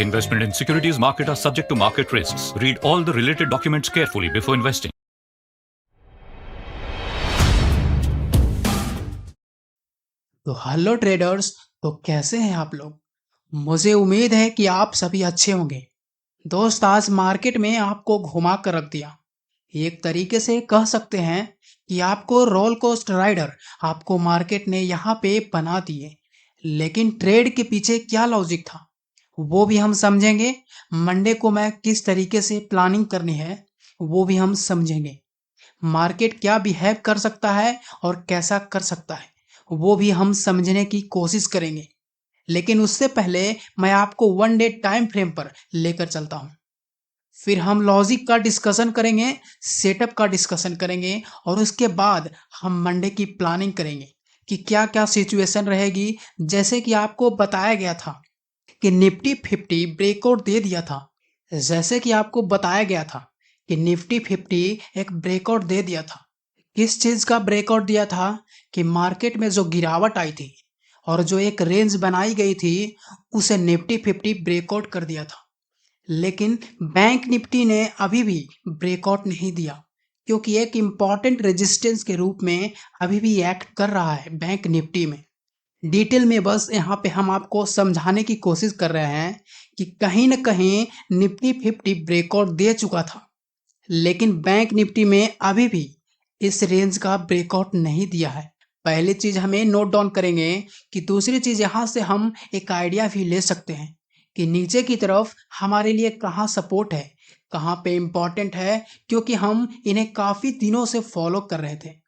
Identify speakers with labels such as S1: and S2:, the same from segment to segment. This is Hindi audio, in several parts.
S1: Investment in securities market are subject to market risks. Read all the related documents carefully before investing.
S2: तो हेलो ट्रेडर्स। तो कैसे हैं आप लोग? मुझे उम्मीद है कि आप सभी अच्छे होंगे। दोस्त, आज मार्केट में आपको घुमा कर रख दिया। एक तरीके से कह सकते हैं कि आपको रोल कोस्टर राइडर आपको मार्केट ने यहाँ पे बना दिए। लेकिन ट्रेड के पीछे क्या लॉजिक था वो भी हम समझेंगे। मंडे को मैं किस तरीके से प्लानिंग करनी है वो भी हम समझेंगे। मार्केट क्या बिहेव कर सकता है और कैसा कर सकता है वो भी हम समझने की कोशिश करेंगे। लेकिन उससे पहले मैं आपको वन डे टाइम फ्रेम पर लेकर चलता हूं। फिर हम लॉजिक का डिस्कशन करेंगे, सेटअप का डिस्कशन करेंगे और उसके बाद हम मंडे की प्लानिंग करेंगे कि क्या क्या सिचुएशन रहेगी। जैसे कि आपको बताया गया था कि निफ्टी 50 ब्रेकआउट दे दिया था। जैसे कि आपको बताया गया था कि निफ्टी 50 एक ब्रेकआउट दे दिया था। किस चीज का ब्रेकआउट दिया था? कि मार्केट में जो गिरावट आई थी और जो एक रेंज बनाई गई थी उसे निफ्टी 50 ब्रेकआउट कर दिया था। लेकिन बैंक निफ्टी ने अभी भी ब्रेकआउट नहीं दिया, क्योंकि एक इम्पॉर्टेंट रेजिस्टेंस के रूप में अभी भी एक्ट कर रहा है बैंक निफ्टी में। डिटेल में बस यहाँ पे हम आपको समझाने की कोशिश कर रहे हैं कि कहीं ना कहीं निफ्टी 50 ब्रेकआउट दे चुका था, लेकिन बैंक निफ्टी में अभी भी इस रेंज का ब्रेकआउट नहीं दिया है। पहली चीज हमें नोट डाउन करेंगे कि दूसरी चीज यहाँ से हम एक आइडिया भी ले सकते हैं कि नीचे की तरफ हमारे लिए कहाँ सपोर्ट है, कहाँ पे इम्पोर्टेंट है, क्योंकि हम इन्हें काफी दिनों से फॉलो कर रहे थे।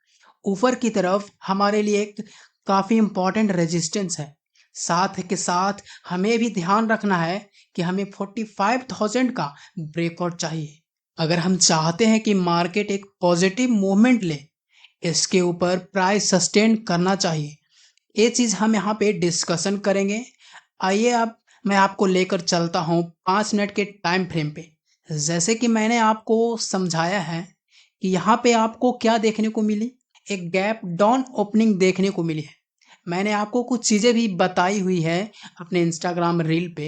S2: ऊपर की तरफ हमारे लिए एक काफी इम्पोर्टेंट रेजिस्टेंस है। साथ के साथ हमें भी ध्यान रखना है कि हमें 45,000 का ब्रेकआउट चाहिए अगर हम चाहते हैं कि मार्केट एक पॉजिटिव मूवमेंट ले। इसके ऊपर प्राइस सस्टेन करना चाहिए। ये चीज हम यहाँ पे डिस्कशन करेंगे। आइए अब मैं आपको लेकर चलता हूँ 5 मिनट के टाइम फ्रेम पे। जैसे कि मैंने आपको समझाया है कि यहाँ पे आपको क्या देखने को मिली, एक गैप डाउन ओपनिंग देखने को मिली है। मैंने आपको कुछ चीजें भी बताई हुई है अपने इंस्टाग्राम रील पे।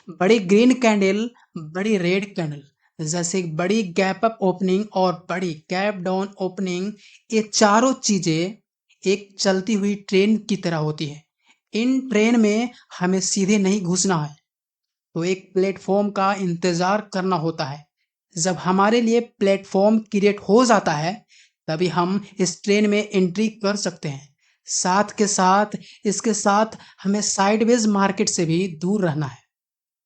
S2: बड़ी ग्रीन कैंडल, बड़ी रेड कैंडल, जैसे बड़ी गैप अप ओपनिंग और बड़ी गैप डाउन ओपनिंग, ये चारों चीजें एक चलती हुई ट्रेन की तरह होती है। इन ट्रेन में हमें सीधे नहीं घुसना है, तो एक प्लेटफॉर्म का इंतजार करना होता है। जब हमारे लिए प्लेटफॉर्म क्रिएट हो जाता है तभी हम इस ट्रेन में एंट्री कर सकते हैं। साथ के साथ इसके साथ हमें साइडवेज मार्केट से भी दूर रहना है।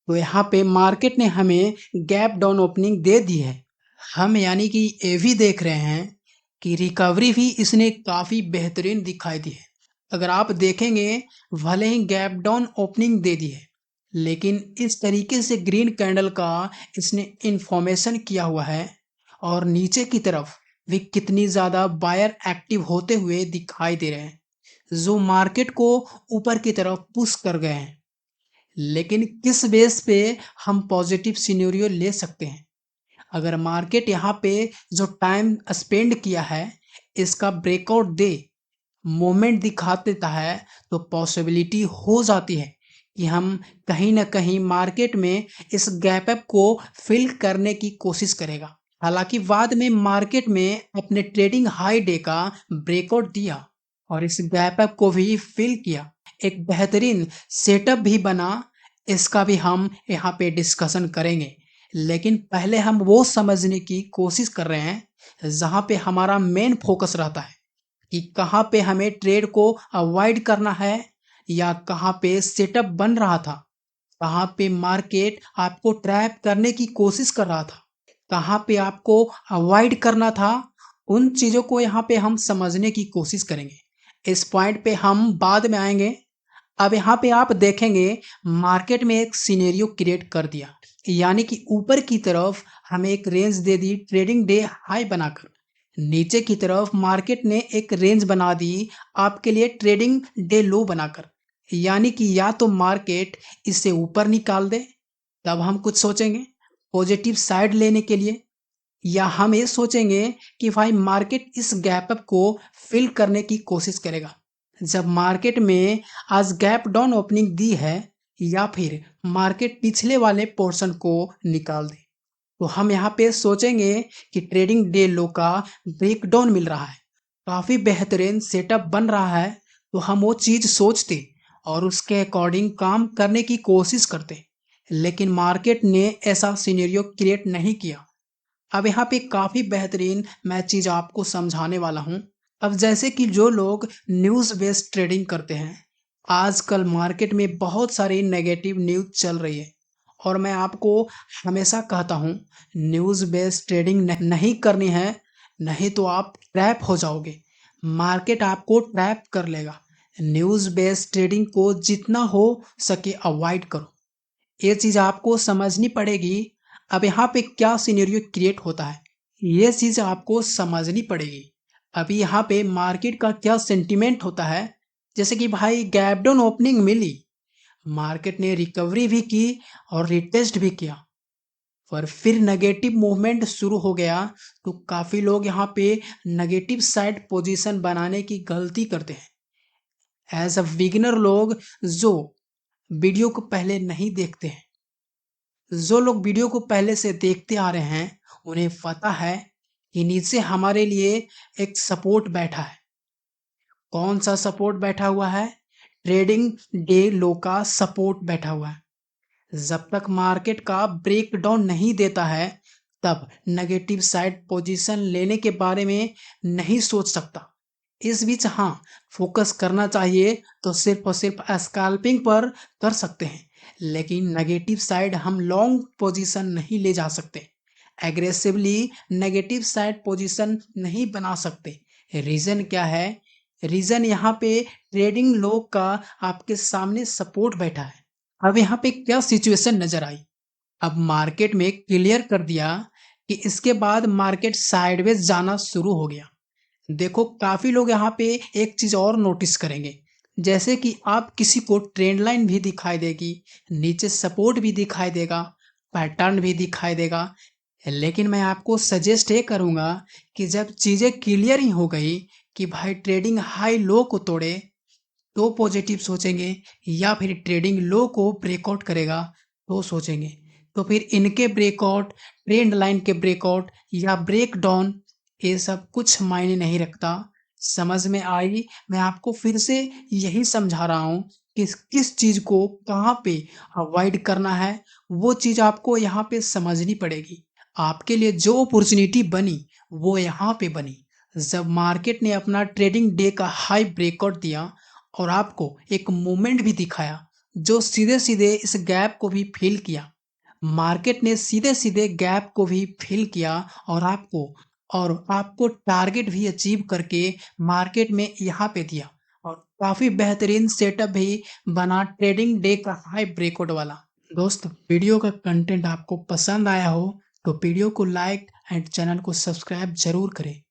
S2: तो यहाँ पे मार्केट ने हमें गैप डाउन ओपनिंग दे दी है। हम यानी कि ये भी देख रहे हैं कि रिकवरी भी इसने काफी बेहतरीन दिखाई दी है। अगर आप देखेंगे, भले ही गैप डाउन ओपनिंग दे दी है, लेकिन इस तरीके से ग्रीन कैंडल का इसने इंफॉर्मेशन किया हुआ है और नीचे की तरफ भी कितनी ज्यादा बायर एक्टिव होते हुए दिखाई दे रहे हैं, जो मार्केट को ऊपर की तरफ पुश कर गए हैं। लेकिन किस बेस पे हम पॉजिटिव सिनेरियो ले सकते हैं? अगर मार्केट यहाँ पे जो टाइम स्पेंड किया है इसका ब्रेकआउट दे, मोमेंट दिखा देता है, तो पॉसिबिलिटी हो जाती है कि हम कहीं ना कहीं मार्केट में इस गैप अप को फिल करने की कोशिश करेगा। हालांकि बाद में मार्केट में अपने ट्रेडिंग हाई डे का ब्रेकआउट दिया और इस गैप अप को भी फिल किया, एक बेहतरीन सेटअप भी बना। इसका भी हम यहाँ पे डिस्कशन करेंगे। लेकिन पहले हम वो समझने की कोशिश कर रहे हैं जहाँ पे हमारा मेन फोकस रहता है कि कहाँ पे हमें ट्रेड को अवॉइड करना है या कहाँ पे सेटअप बन रहा था, कहाँ पे मार्केट आपको ट्रैप करने की कोशिश कर रहा था, कहाँ पे आपको अवॉइड करना था। उन चीज़ों को यहाँ पे हम समझने की कोशिश करेंगे। इस पॉइंट पे हम बाद में आएंगे। अब यहाँ पे आप देखेंगे मार्केट में एक सिनेरियो क्रिएट कर दिया, यानी कि ऊपर की तरफ हमें एक रेंज दे दी ट्रेडिंग डे हाई बनाकर। नीचे की तरफ मार्केट ने एक रेंज बना दी आपके लिए ट्रेडिंग डे लो बनाकर। यानी कि या तो मार्केट इसे ऊपर निकाल दे, तब हम कुछ सोचेंगे पॉजिटिव साइड लेने के लिए, या हम ये सोचेंगे कि भाई मार्केट इस गैप अप को फिल करने की कोशिश करेगा। जब मार्केट में आज गैप डाउन ओपनिंग दी है या फिर मार्केट पिछले वाले पोर्शन को निकाल दे। तो हम यहाँ पे सोचेंगे कि ट्रेडिंग डे लो का ब्रेकडाउन मिल रहा है, काफी बेहतरीन सेटअप बन रहा है, तो हम वो चीज सोचते और उसके अकॉर्डिंग काम करने की कोशिश करते। लेकिन मार्केट ने ऐसा सिनेरियो क्रिएट नहीं किया। अब यहाँ पे काफी बेहतरीन मैं चीज आपको समझाने वाला हूँ। अब जैसे कि जो लोग न्यूज बेस्ड ट्रेडिंग करते हैं, आजकल मार्केट में बहुत सारी नेगेटिव न्यूज चल रही है और मैं आपको हमेशा कहता हूँ न्यूज बेस्ड ट्रेडिंग नहीं करनी है, नहीं तो आप ट्रैप हो जाओगे। मार्केट आपको ट्रैप कर लेगा। न्यूज बेस्ड ट्रेडिंग को जितना हो सके अवॉइड करो। ये चीज आपको समझनी पड़ेगी। अब यहाँ पे क्या सिनेरियो क्रिएट होता है, ये चीज आपको समझनी पड़ेगी। अभी यहाँ पे मार्केट का क्या सेंटिमेंट होता है, जैसे कि भाई गैप डाउन ओपनिंग मिली, मार्केट ने रिकवरी भी की और रिटेस्ट भी किया, पर फिर नेगेटिव मूवमेंट शुरू हो गया। तो काफी लोग यहाँ पे नेगेटिव साइड पोजीशन बनाने की गलती करते हैं। एज अ बिगिनर लोग जो वीडियो को पहले नहीं देखते हैं, जो लोग वीडियो को पहले से देखते आ रहे हैं, उन्हें पता है कि नीचे हमारे लिए एक सपोर्ट बैठा है। कौन सा सपोर्ट बैठा हुआ है? ट्रेडिंग डे लो का सपोर्ट बैठा हुआ है। जब तक मार्केट का ब्रेकडाउन नहीं देता है, तब नेगेटिव साइड पोजीशन लेने के बारे में नहीं सोच सकता। इस बीच हाँ, फोकस करना चाहिए तो सिर्फ और सिर्फ स्कैल्पिंग पर कर सकते हैं, लेकिन नेगेटिव साइड हम लॉन्ग पोजीशन नहीं ले जा सकते। एग्रेसिवली नेगेटिव साइड पोजीशन नहीं बना सकते। रीजन क्या है? रीजन यहाँ पे ट्रेडिंग लो का आपके सामने सपोर्ट बैठा है। अब यहाँ पे क्या सिचुएशन नजर आई? अब मार्केट में क्लियर कर दिया कि इसके बाद मार्केट साइडवेज जाना शुरू हो गया। देखो काफी लोग यहाँ पे एक चीज और नोटिस करेंगे, जैसे कि आप किसी को ट्रेंड लाइन भी दिखाई देगी, नीचे सपोर्ट भी दिखाई देगा, पैटर्न भी दिखाई देगा, लेकिन मैं आपको सजेस्ट ये करूंगा कि जब चीजें क्लियर ही हो गई कि भाई ट्रेडिंग हाई लो को तोड़े, तो पॉजिटिव सोचेंगे, या फिर ट्रेडिंग लो को ब्रेकआउट करेगा तो सोचेंगे। तो फिर इनके ब्रेकआउट, ट्रेंड लाइन के ब्रेकआउट या ब्रेक डाउन, ये सब कुछ मायने नहीं रखता। समझ में आई? मैं आपको फिर से यही समझा रहा हूँ कि किस चीज को कहाँ पे अवॉइड करना है, वो चीज आपको यहाँ पे समझनी पड़ेगी। आपके लिए जो अपॉर्चुनिटी बनी वो यहाँ पे बनी जब मार्केट ने अपना ट्रेडिंग डे का हाई ब्रेकआउट दिया और आपको एक मूवमेंट भी दिखाया जो सीधे सीधे इस गैप को भी फिल किया। मार्केट ने सीधे सीधे गैप को भी फिल किया और आपको टारगेट भी अचीव करके मार्केट में यहाँ पे दिया और काफी बेहतरीन सेटअप भी बना ट्रेडिंग डे का हाई ब्रेकआउट वाला। दोस्त, वीडियो का कंटेंट आपको पसंद आया हो तो वीडियो को लाइक एंड चैनल को सब्सक्राइब जरूर करें।